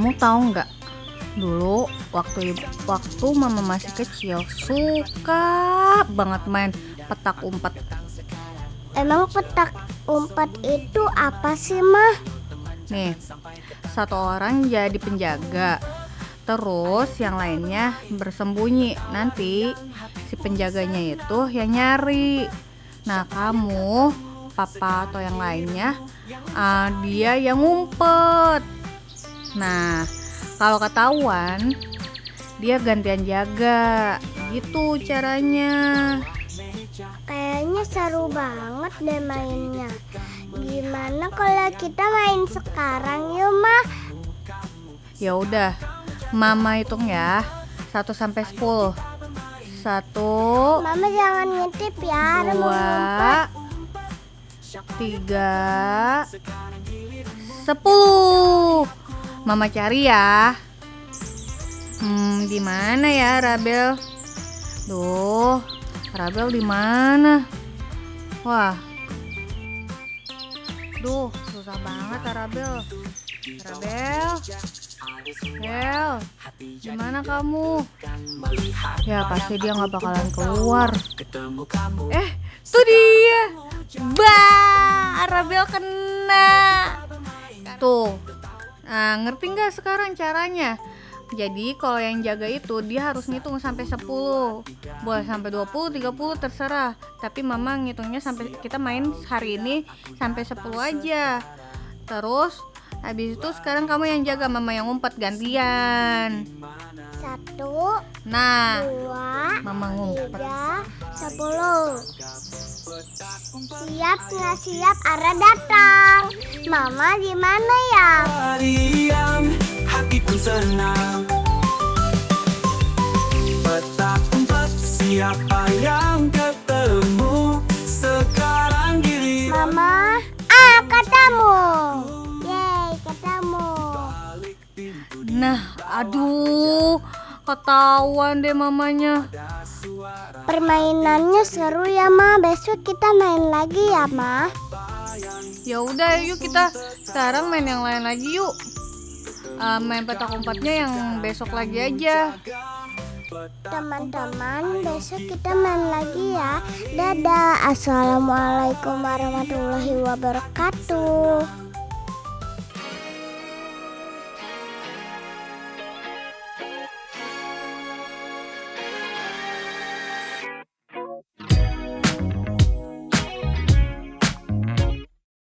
Kamu tahu nggak? Dulu waktu mama masih kecil suka banget main petak umpet. Emang petak umpet itu apa sih, Mah? Nih, satu orang jadi penjaga, terus yang lainnya bersembunyi. Nanti si penjaganya itu yang nyari. Nah, kamu, papa atau yang lainnya, dia yang ngumpet. Nah, kalau ketahuan, dia gantian jaga. Gitu caranya. Kayaknya seru banget deh mainnya. Gimana kalau kita main sekarang yuk, Mah? Ya udah, mama hitung ya. 1 sampai 10. 1, Mama jangan ngintip ya, ada 2, 3, 10. Mama cari ya. Di mana ya Rabel? Duh, Rabel di mana? Wah. Duh, susah banget Rabel. Rabel. Bel, gimana kamu? Ya pasti dia nggak bakalan keluar. Tuh dia. Bah, Rabel kena. Tuh. Nah, ngerti nggak sekarang caranya? Jadi kalau yang jaga itu dia harus ngitung sampai 10. Boleh sampai 20, 30 terserah. Tapi mama ngitungnya sampai kita main hari ini sampai 10 aja. Terus habis itu sekarang kamu yang jaga, mama yang ngumpet gantian. 1, Nah, 2, mama ngumpet. 3, 10. Siap nggak siap? Ara datang. Mama di mana ya? Diam, hati pun senang. Petak umpet, siapa yang ketemu? Sekarang diri. Mama, ketemu. Yeay, ketemu. Nah, aduh, ketahuan deh mamanya. Permainannya seru ya, Ma. Besok kita main lagi ya, Ma. Ya udah, yuk kita sekarang main yang lain lagi yuk. Main petak umpetnya yang besok lagi aja. Teman-teman, besok kita main lagi ya. Dadah. Assalamualaikum warahmatullahi wabarakatuh.